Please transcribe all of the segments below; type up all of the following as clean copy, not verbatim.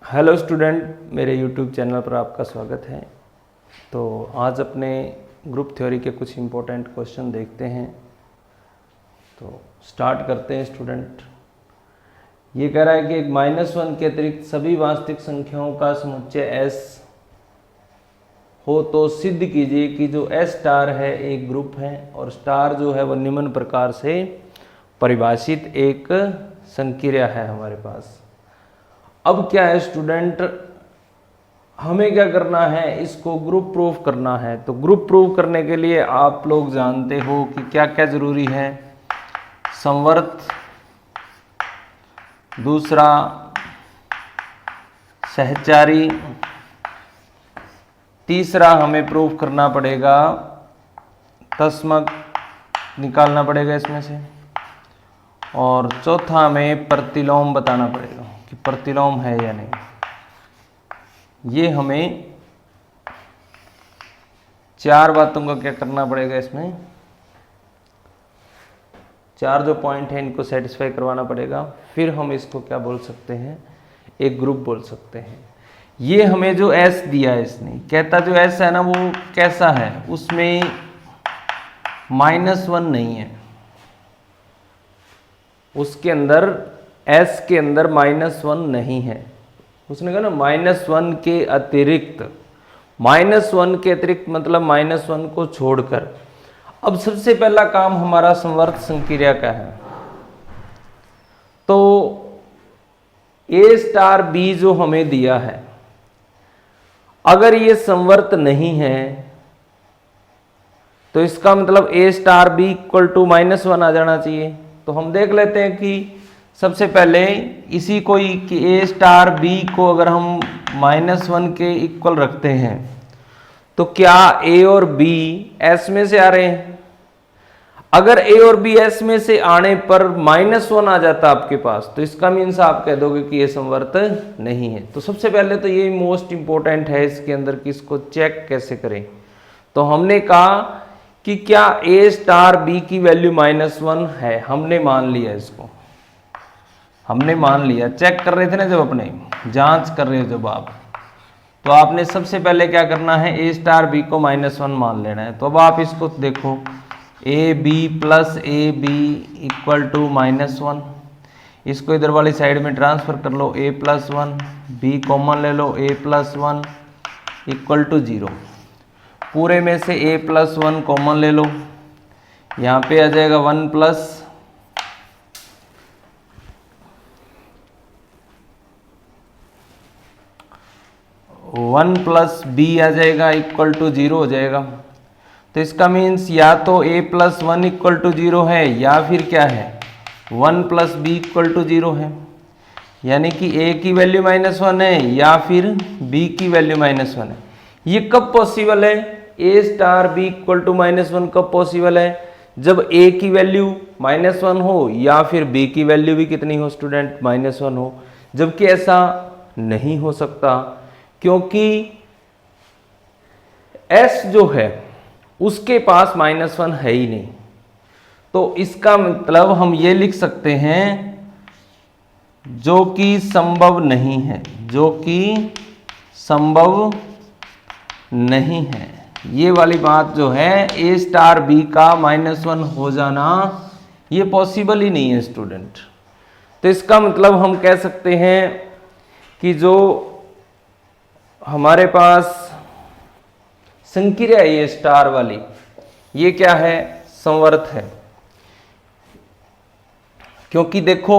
Hello student, मेरे YouTube channel पर आपका स्वागत है। तो आज अपने ग्रुप थ्योरी के कुछ इम्पोर्टेंट क्वेश्चन देखते हैं। तो स्टार्ट करते हैं स्टूडेंट। ये कह रहा है कि एक -1 के अतिरिक्त सभी वास्तविक संख्याओं का समुच्चय S हो तो सिद्ध कीजिए कि जो S स्टार है एक ग्रुप है और स्टार जो है वह निम्न प्रकार से परिभाषित एक संक्रिया है हमारे पास। अब क्या है स्टूडेंट, हमें क्या करना है, इसको ग्रुप प्रूफ करना है। तो ग्रुप प्रूफ करने के लिए आप लोग जानते हो कि क्या क्या जरूरी है। संवर्त, दूसरा सहचारी, तीसरा हमें प्रूफ करना पड़ेगा तस्मक निकालना पड़ेगा इसमें से, और चौथा हमें प्रतिलोम बताना पड़ेगा कि प्रतिलोम है या नहीं। ये हमें चार बातों का क्या करना पड़ेगा, इसमें चार जो पॉइंट है इनको सेटिस्फाई करवाना पड़ेगा। फिर हम इसको क्या बोल सकते हैं, एक ग्रुप बोल सकते हैं। ये हमें जो S दिया है, इसने कहता जो S है ना वो कैसा है, उसमें -1 नहीं है, उसके अंदर S के अंदर -1 नहीं है। उसने कहा ना -1 के अतिरिक्त, -1 के अतिरिक्त मतलब -1 को छोड़कर। अब सबसे पहला काम हमारा संवर्त संक्रिया का है। तो A स्टार B जो हमें दिया है, अगर ये संवर्त नहीं है तो इसका मतलब A star B equal to -1 आ जाना चाहिए। तो हम देख लेते हैं कि सबसे पहले इसी को कि A स्टार B को अगर हम -1 के इक्वल रखते हैं तो क्या A और B S में से आ रहे हैं। अगर A और B S में से आने पर -1 आ जाता आपके पास, तो इसका मीन्स आप कह दोगे कि ये संवर्त नहीं है। तो सबसे पहले तो ये मोस्ट इंपॉर्टेंट है इसके अंदर कि इसको चेक कैसे करें। तो हमने कहा कि क्या A स्टार B की वैल्यू -1 है, हमने मान लिया, इसको हमने मान लिया। चेक कर रहे थे ना जब अपने जांच कर रहे हो जब आप, तो आपने सबसे पहले क्या करना है, A स्टार B को -1 मान लेना है। तो अब आप इसको देखो, AB plus AB equal to -1, इसको इधर वाली साइड में ट्रांसफर कर लो, A प्लस 1, B कॉमन ले लो, A प्लस 1 इक्वल टू 0। पूरे में से A प्लस 1 कॉमन ले लो, यहाँ पे आ जाएगा 1 प्लस B आ जाएगा इक्वल टू 0 हो जाएगा। तो इसका मीन्स या तो A प्लस 1 इक्वल टू 0 है या फिर क्या है 1 प्लस B इक्वल टू 0 है। यानी कि A की वैल्यू -1 है या फिर B की वैल्यू -1 है। ये कब पॉसिबल है, A star B equal to -1 कब पॉसिबल है, जब A की वैल्यू -1 हो या फिर B की वैल्यू भी कितनी हो स्टूडेंट, -1 हो। जबकि ऐसा नहीं हो सकता, क्योंकि S जो है उसके पास -1 है ही नहीं। तो इसका मतलब हम ये लिख सकते हैं जो कि संभव नहीं है, जो कि संभव नहीं है। ये वाली बात जो है A स्टार B का -1 हो जाना, ये पॉसिबल ही नहीं है स्टूडेंट। तो इसका मतलब हम कह सकते हैं कि जो हमारे पास संक्रिया है ये स्टार वाली, ये क्या है, संवर्त है। क्योंकि देखो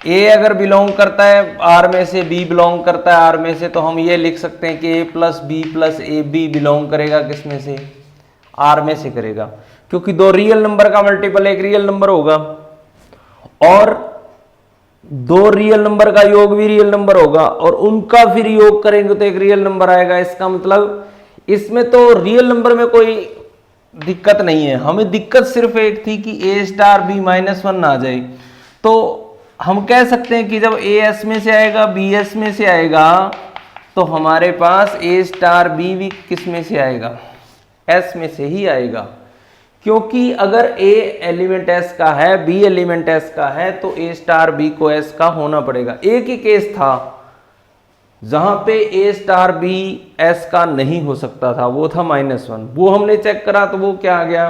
A अगर बिलोंग करता है R में से, B बिलोंग करता है R में से, तो हम ये लिख सकते हैं कि A plus B plus AB belong करेगा किस में से, R में से करेगा। क्योंकि दो रियल नंबर का मल्टीपल एक रियल नंबर होगा और दो रियल नंबर का योग भी रियल नंबर होगा, और उनका फिर योग करेंगे तो एक रियल नंबर आएगा। इसका मतलब इसमें तो रियल नंबर में कोई दिक्कत नहीं है, हमें दिक्कत सिर्फ एक थी कि A स्टार B -1 ना आ जाए। तो हम कह सकते हैं कि जब A S में से आएगा B S में से आएगा तो हमारे पास A स्टार B भी किस में से आएगा, S में से ही आएगा। क्योंकि अगर ए एलिमेंट एस का है, बी एलिमेंट एस का है, तो ए स्टार बी को एस का होना पड़ेगा। एक ही केस था जहां पे ए स्टार बी एस का नहीं हो सकता था, वो था -1। वो हमने चेक करा तो वो क्या आ गया,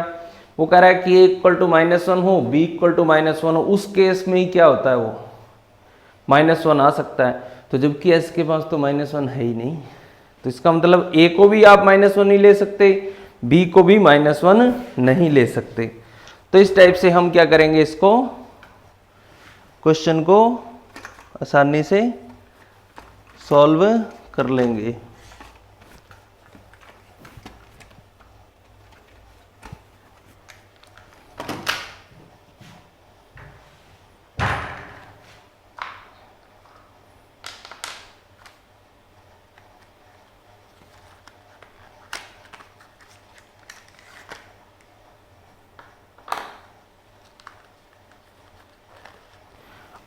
वो कह रहा है कि ए इक्वल टू -1 हो, बी इक्वल टू -1 हो, उस केस में ही क्या होता है, वो -1 आ सकता है। तो जबकि एस के पास तो -1 है ही नहीं, तो इसका मतलब ए को भी आप -1 नहीं ले सकते, बी को भी -1 नहीं ले सकते। तो इस टाइप से हम क्या करेंगे, इसको क्वेश्चन को आसानी से सॉल्व कर लेंगे।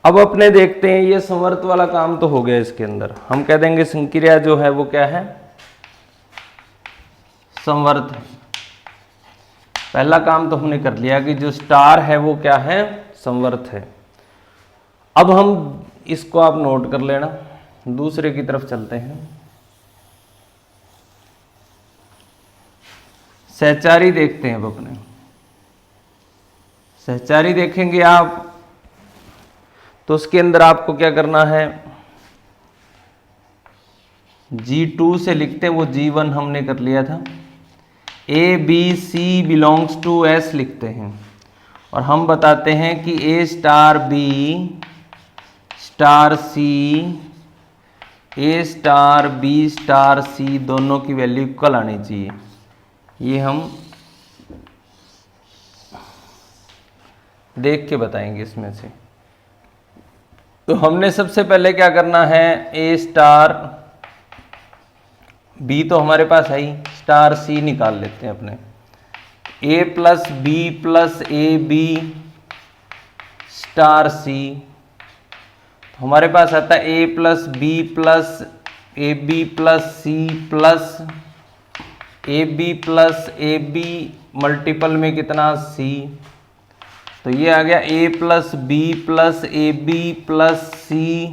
अब अपने देखते हैं, ये संवर्त वाला काम तो हो गया। इसके अंदर हम कह देंगे संक्रिया जो है वो क्या है, संवर्त है। पहला काम तो हमने कर लिया कि जो स्टार है वो क्या है, संवर्त है। अब हम इसको आप नोट कर लेना, दूसरे की तरफ चलते हैं। सहचारी देखते हैं। अब अपने सहचारी देखेंगे आप, तो उसके अंदर आपको क्या करना है, G2 से लिखते हैं, वो G1 हमने कर लिया था। A B C belongs to S लिखते हैं, और हम बताते हैं कि A star B star C, A star B star C दोनों की वैल्यू इक्वल आनी चाहिए। ये हम देख के बताएंगे इसमें से। तो हमने सबसे पहले क्या करना है, ए स्टार बी तो हमारे पास है ही, स्टार सी निकाल लेते हैं अपने। A plus B plus A B star C, तो हमारे पास आता है A plus B plus A B plus C plus A B plus A B multiple में कितना, सी। तो ये आ गया A plus B plus A B plus C,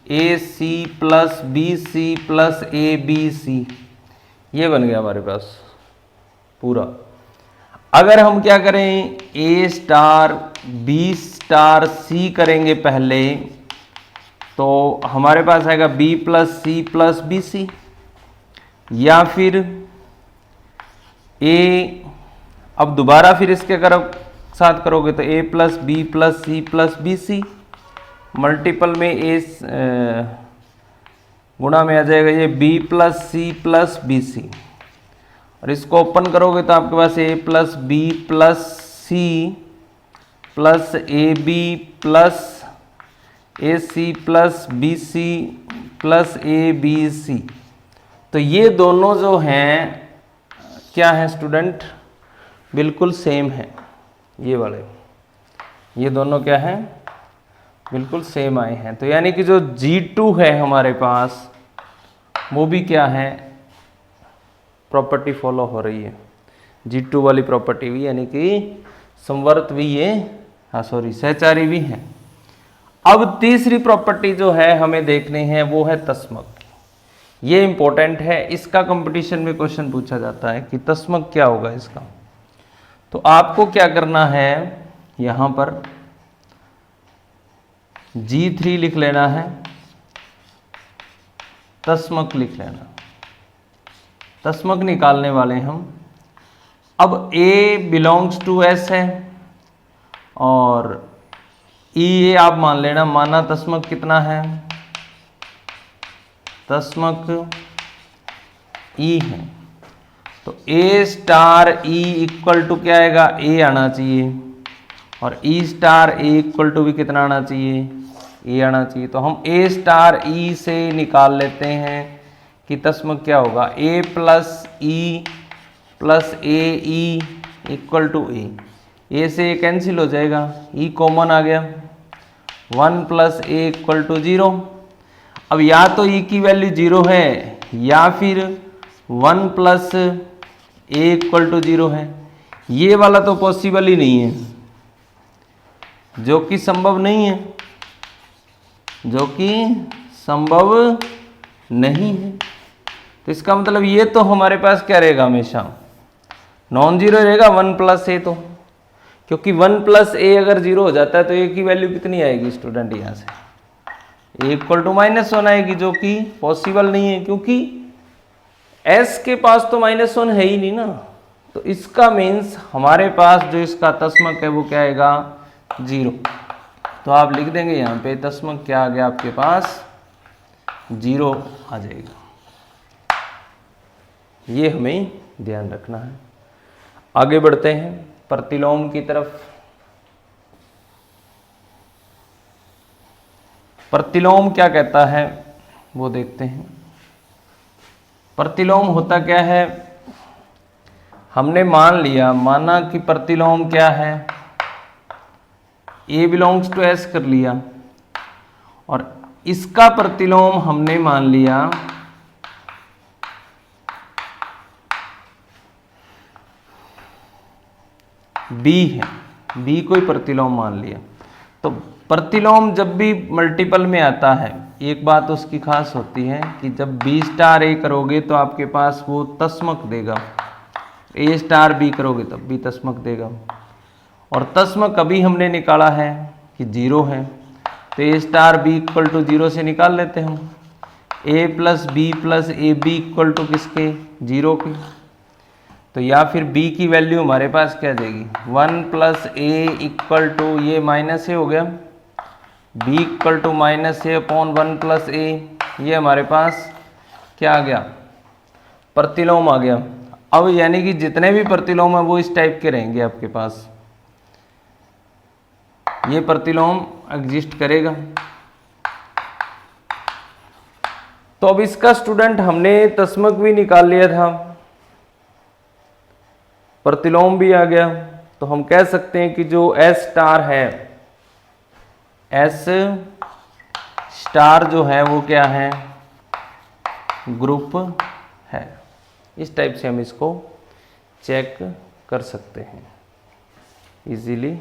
A C plus B C plus A B C. ये बन गया हमारे पास पूरा। अगर हम क्या करें, ए स्टार बी स्टार सी करेंगे पहले, तो हमारे पास आएगा बी प्लस बी सी, या फिर ए, अब दोबारा फिर इसके साथ करोगे तो ए प्लस बी सी मल्टीपल में ए गुणा में आ जाएगा ये बी प्लस बी सी, और इसको ओपन करोगे तो आपके पास A plus B plus C plus A B plus A C plus B C plus A B C. तो ये दोनों जो हैं क्या हैं स्टूडेंट, बिल्कुल सेम है। ये वाले, ये दोनों क्या हैं, बिल्कुल सेम आए हैं। तो यानी कि जो G2 है हमारे पास, वो भी क्या है, प्रॉपर्टी फॉलो हो रही है, G2 वाली प्रॉपर्टी भी, यानी कि संवर्त भी ये, सहचारी भी है। अब तीसरी प्रॉपर्टी जो है हमें देखनी है, वो है तस्मक। ये इंपॉर्टेंट है, इसका कंपटीशन में क्वेश्चन पूछा जाता है कि तस्मक क्या होगा इसका। तो आपको क्या करना है, यहां पर G3 लिख लेना है, तस्मक लिख लेना, तस्मक निकालने वाले हम। अब A बिलोंग्स टू S है, और E आप मान लेना, माना तस्मक कितना है, तस्मक E है। तो A star E equal to क्या आएगा, A आना चाहिए, और E star A equal to भी कितना आना चाहिए, A आना चाहिए। तो हम A स्टार E से निकाल लेते हैं कि तस्मक क्या होगा, A plus E plus A E equal to A. A से ए कैंसिल हो जाएगा, E कॉमन आ गया, 1 प्लस ए इक्वल टू 0। अब या तो E की वैल्यू 0 है, या फिर 1 प्लस ए इक्वल टू 0 है। ये वाला तो पॉसिबल ही नहीं है, जो कि संभव नहीं है, जो कि संभव नहीं है। तो इसका मतलब ये तो हमारे पास क्या रहेगा, हमेशा नॉन जीरो रहेगा 1 + a। तो क्योंकि 1 + a अगर जीरो हो जाता है तो a की वैल्यू कितनी आएगी स्टूडेंट, यहाँ से a = -1 आएगी, जो कि पॉसिबल नहीं है, क्योंकि s के पास तो -1 है ही नहीं ना। तो इसका मीन्स हमारे पास जो इसका तस्मक है वो क्या आएगा, 0। तो आप लिख देंगे यहाँ पे तस्मक क्या आ गया आपके पास, 0 आ जाएगा। ये हमें ध्यान रखना है। आगे बढ़ते हैं प्रतिलोम की तरफ। प्रतिलोम क्या कहता है वो देखते हैं। प्रतिलोम होता क्या है, हमने माना कि प्रतिलोम क्या है, a बिलोंग्स टू s कर लिया, और इसका प्रतिलोम हमने मान लिया b है, b कोई प्रतिलोम मान लिया। तो प्रतिलोम जब भी मल्टीपल में आता है, एक बात उसकी खास होती है कि जब b स्टार a करोगे तो आपके पास वो तस्मक देगा, a स्टार b करोगे तब भी तस्मक देगा। और तस्मक अभी हमने निकाला है कि 0 है, तो a स्टार b = 0 से निकाल लेते हैं हम। a + b + ab = किसके, 0 के। तो या फिर b की वैल्यू हमारे पास क्या आ जाएगी, 1 + a = ये माइनस a हो गया, b = -a/1 + a, ये हमारे पास क्या आ गया, प्रतिलोम आ गया। अब यानी कि जितने भी प्रतिलोम है वो इस टाइप के रहेंगे आपके पास, ये प्रतिलोम एग्जिस्ट करेगा। तो अब इसका स्टूडेंट हमने तस्मक भी निकाल लिया था, प्रतिलोम भी आ गया, तो हम कह सकते हैं कि जो S स्टार है, S स्टार जो है वो क्या है, ग्रुप है। इस टाइप से हम इसको चेक कर सकते हैं इजीली।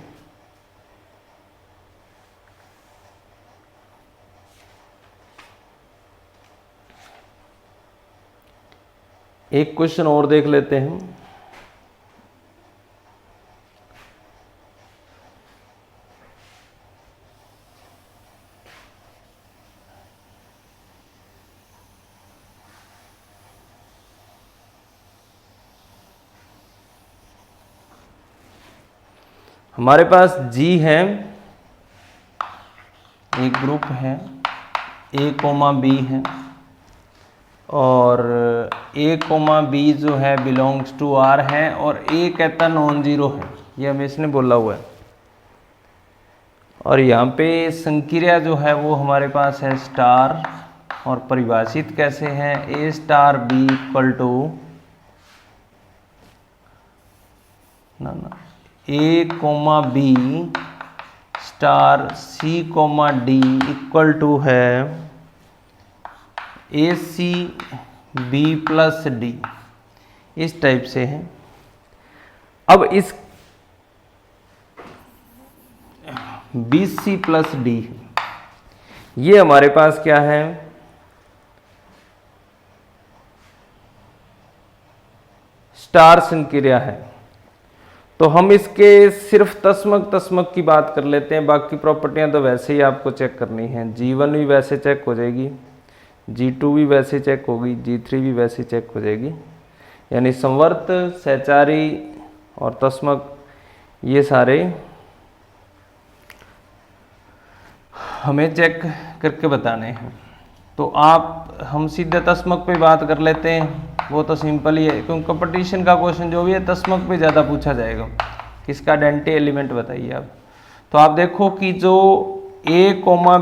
एक क्वेश्चन और देख लेते हैं। हमारे पास G है, एक ग्रुप है, A, B है, और A, B जो है बिलोंग्स टू R है, और A कहता नॉन जीरो है, ये हमें इसने बोला हुआ है। और यहाँ पे संक्रिया जो है वो हमारे पास है स्टार, और परिभाषित कैसे है, A star B = A, B star C, D = है AC B + D, इस टाइप से है। अब इस BC + D, ये हमारे पास क्या है, स्टार संक्रिया है। तो हम इसके सिर्फ तस्मक की बात कर लेते हैं, बाकी प्रॉपर्टियां तो वैसे ही आपको चेक करनी है। G1 भी वैसे चेक हो जाएगी, G2 भी वैसे चेक होगी, G3 भी वैसे चेक हो जाएगी। यानी संवर्त, सहचारी और तस्मक ये सारे हमें चेक करके बताने हैं। तो हम सीधे तस्मक पे बात कर लेते हैं, वो तो सिंपल ही है, क्योंकि कंपटीशन का क्वेश्चन जो भी है तस्मक पे ज़्यादा पूछा जाएगा। किसका आइडेंटिटी एलिमेंट बताइए आप। तो आप देखो कि जो A,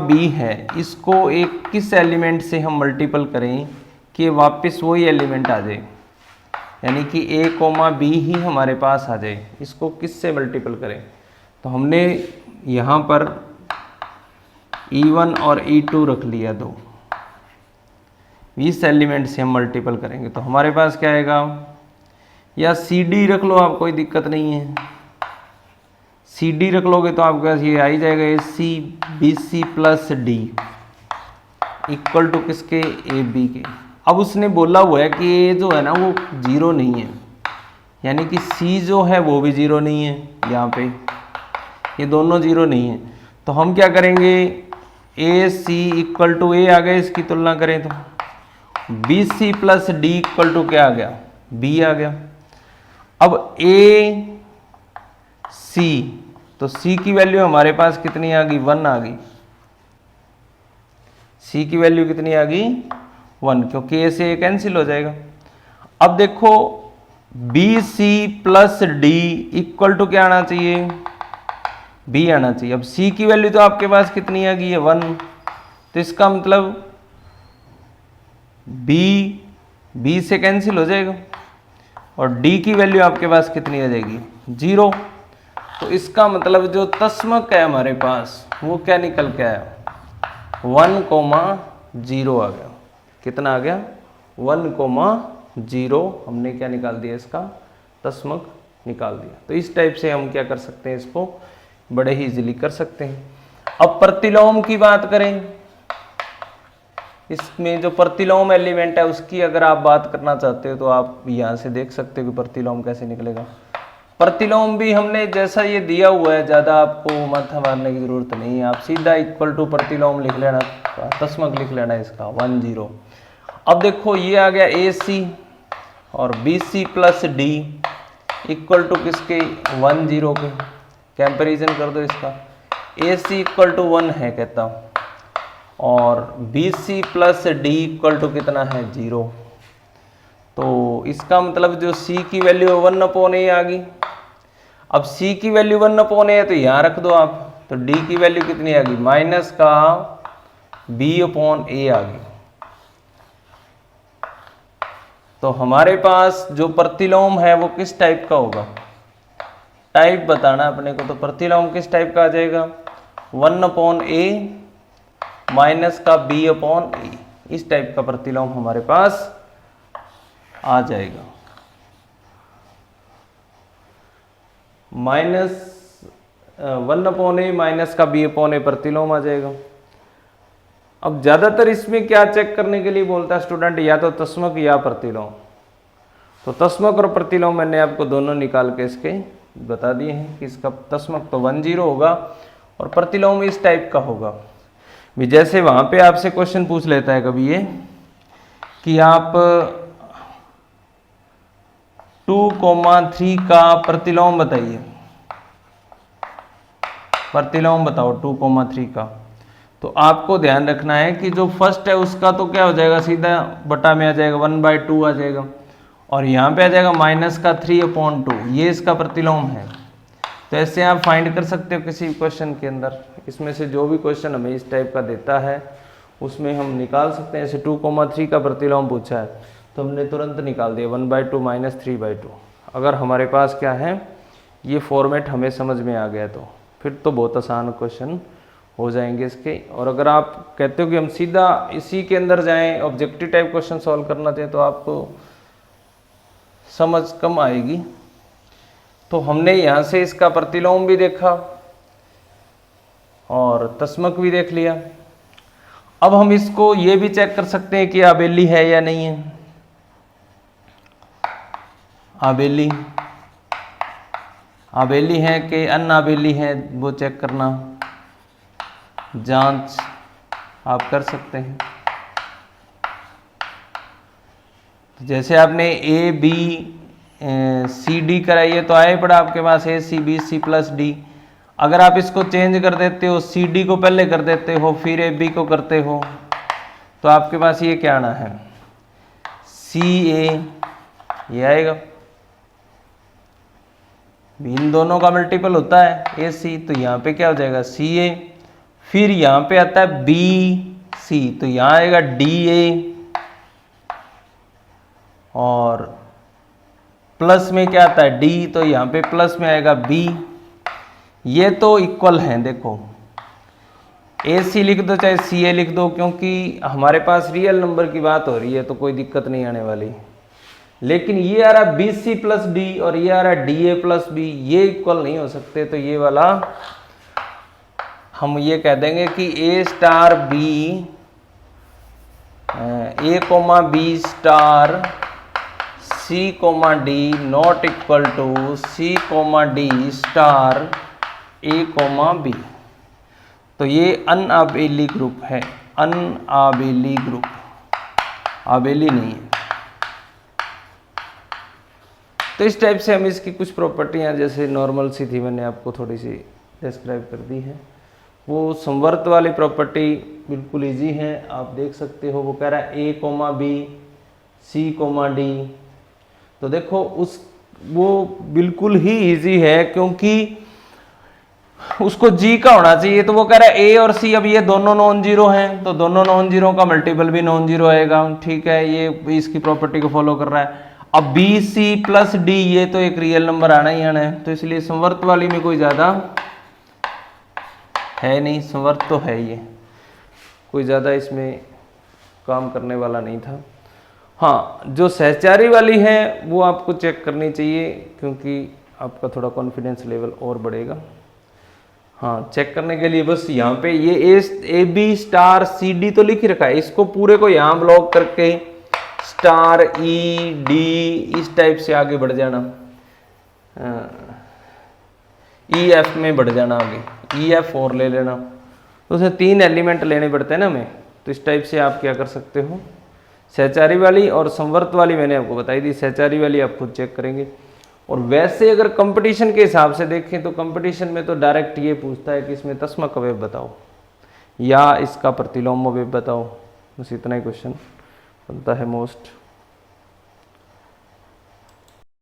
B है, इसको एक किस एलिमेंट से हम मल्टीपल करें कि वापस वही एलिमेंट आ जाए, यानी कि A, B ही हमारे पास आ जाए। इसको किस से मल्टीपल करें, तो हमने यहाँ पर E1 और E2 रख लिया, दो, इस एलिमेंट से हम मल्टीपल करेंगे तो हमारे पास क्या आएगा, या सी डी रख लो आप, कोई दिक्कत नहीं है। सी डी रख लोगे तो आपके पास ये आ ही जाएगा A C B C plus D equal to किसके, ए बी के। अब उसने बोला हुआ है कि ए जो है ना वो जीरो नहीं है, यानी कि सी जो है वो भी जीरो नहीं है, यहाँ पे ये दोनों जीरो नहीं है। तो हम क्या करेंगे, ए सी इक्वल टू ए आ गया, इसकी तुलना करें तो B C plus D equal to क्या आ गया, बी आ गया। अब ए सी, तो सी की वैल्यू हमारे पास कितनी आ गई, 1 आ गई। सी की वैल्यू कितनी आ गई, 1, क्योंकि ए से ए कैंसिल हो जाएगा। अब देखो B C plus D equal to क्या आना चाहिए, बी आना चाहिए। अब सी की वैल्यू तो आपके पास कितनी आ गई है, 1, तो इसका मतलब बी से कैंसिल हो जाएगा और डी की वैल्यू आपके पास कितनी आ जाएगी, 0। तो इसका मतलब जो तस्मक है हमारे पास वो क्या निकल के आया, 1,0 आ गया। कितना आ गया, 1,0। हमने क्या निकाल दिया, इसका तस्मक निकाल दिया। तो इस टाइप से हम क्या कर सकते हैं, इसको बड़े ही इजीली कर सकते हैं। अब प्रतिलोम की बात करें, इसमें जो प्रतिलोम एलिमेंट है उसकी अगर आप बात करना चाहते हो तो आप यहाँ से देख सकते हो कि प्रतिलोम कैसे निकलेगा। प्रतिलोम भी हमने जैसा ये दिया हुआ है, ज़्यादा आपको माथा मारने की जरूरत नहीं है, आप सीधा इक्वल टू प्रतिलोम लिख लेना, तस्मक लिख लेना इसका 1,0। अब देखो ये आ गया ए सी और B C plus D equal to किसके, 1,0 के। कंपैरिजन कर दो इसका, ए सी इक्वल टू 1 है कहता हूँ और B C plus D equal to कितना है, 0। तो इसका मतलब जो सी की वैल्यू 1/a आ गई। अब सी की वैल्यू 1/a है तो यहाँ रख दो आप, तो डी की वैल्यू कितनी आ गई, माइनस का b/a आ गई। तो हमारे पास जो प्रतिलोम है वो किस टाइप का होगा, टाइप बताना अपने को। तो प्रतिलोम किस टाइप का आ जाएगा, 1/a माइनस का b/a, इस टाइप का प्रतिलोम हमारे पास आ जाएगा। -1/a माइनस का b/a प्रतिलोम आ जाएगा। अब ज्यादातर इसमें क्या चेक करने के लिए बोलता है स्टूडेंट, या तो तस्मक या प्रतिलोम। तो तस्मक और प्रतिलोम मैंने आपको दोनों निकाल के इसके बता दिए हैं कि इसका तस्मक तो 1,0 होगा और प्रतिलोम इस टाइप का होगा। भी जैसे वहां पे आपसे क्वेश्चन पूछ लेता है कभी ये कि आप 2,3 का प्रतिलोम बताइए, प्रतिलोम बताओ 2,3 का। तो आपको ध्यान रखना है कि जो फर्स्ट है उसका तो क्या हो जाएगा, सीधा बटा में आ जाएगा, 1/2 आ जाएगा और यहाँ पे आ जाएगा माइनस का 3/2, ये इसका प्रतिलोम है। तो ऐसे आप फाइंड कर सकते हो किसी भी क्वेश्चन के अंदर, इसमें से जो भी क्वेश्चन हमें इस टाइप का देता है उसमें हम निकाल सकते हैं। जैसे 2,3 का प्रतिलोम पूछा है तो हमने तुरंत निकाल दिया 1/2 माइनस 3/2। अगर हमारे पास क्या है, ये फॉर्मेट हमें समझ में आ गया तो फिर तो बहुत आसान क्वेश्चन हो जाएंगे इसके। और अगर आप कहते हो कि हम सीधा इसी के अंदर जाएं, ऑब्जेक्टिव टाइप क्वेश्चन सॉल्व करना चाहिए, तो आपको समझ कम आएगी। तो हमने यहाँ से इसका प्रतिलोम भी देखा और तस्मक भी देख लिया। अब हम इसको ये भी चेक कर सकते हैं कि आबेली है या नहीं है। आबेली है कि अनाबेली है वो चेक करना, जांच आप कर सकते हैं। जैसे आपने ए बी सी डी कराई है तो आए पड़ा आपके पास A C B C plus D. अगर आप इसको चेंज कर देते हो, सी डी को पहले कर देते हो फिर ए बी को करते हो, तो आपके पास ये क्या आना है, सी ए, ये आएगा। इन दोनों का मल्टीपल होता है ए सी, तो यहाँ पे क्या हो जाएगा, सी ए। फिर यहाँ पे आता है बी सी, तो यहाँ आएगा डी ए। और प्लस में क्या आता है, डी, तो यहाँ पे प्लस में आएगा बी। ये तो इक्वल हैं, देखो ए सी लिख दो चाहे सी ए लिख दो, क्योंकि हमारे पास रियल नंबर की बात हो रही है तो कोई दिक्कत नहीं आने वाली। लेकिन ये आ रहा बी सी प्लस डी और ये आ रहा डी ए प्लस बी, ये इक्वल नहीं हो सकते, तो ये वाला हम ये कह देंगे कि A star B A comma B star C comma D not equal to C comma D star A comma B. तो ये अनआबेली ग्रुप है, अनआबेली ग्रुप, आबेली नहीं है। तो इस टाइप से हम इसकी कुछ प्रॉपर्टियां जैसे नॉर्मल सी थी, मैंने आपको थोड़ी सी डिस्क्राइब कर दी है। वो संवर्त वाली प्रॉपर्टी बिल्कुल इजी है, आप देख सकते हो। वो कह रहा है A comma B C comma D, तो देखो वो बिल्कुल ही इजी है क्योंकि उसको जी का होना चाहिए। तो वो कह रहा है ए और सी, अब ये दोनों नॉन जीरो हैं, तो दोनों नॉन जीरो का मल्टीपल भी नॉन जीरो आएगा, ठीक है। ये इसकी प्रॉपर्टी को फॉलो कर रहा है। अब बी सी प्लस डी, ये तो एक रियल नंबर आना ही आना है, तो इसलिए संवर्त वाली में कोई ज्यादा है नहीं, संवर्त तो है, ये कोई ज्यादा इसमें काम करने वाला नहीं था। हाँ, जो सहचारी वाली है वो आपको चेक करनी चाहिए क्योंकि आपका थोड़ा कॉन्फिडेंस लेवल और बढ़ेगा। हाँ, चेक करने के लिए बस यहाँ पे ये A B star C D तो लिख ही रखा है, इसको पूरे को यहाँ ब्लॉक करके स्टार ई डी इस टाइप से आगे बढ़ जाना, ई एफ में बढ़ जाना आगे, ई एफ और ले लेना। तो उसमें 3 एलिमेंट लेने पड़ते हैं ना हमें, तो इस टाइप से आप क्या कर सकते हो। सहचारी वाली और संवर्त वाली मैंने आपको बताई थी, सहचारी वाली आप खुद चेक करेंगे। और वैसे अगर कंपटीशन के हिसाब से देखें तो कंपटीशन में तो डायरेक्ट ये पूछता है कि इसमें तस्मक अवयव बताओ या इसका प्रतिलोम अवयव बताओ, बस इतना ही क्वेश्चन बनता है मोस्ट।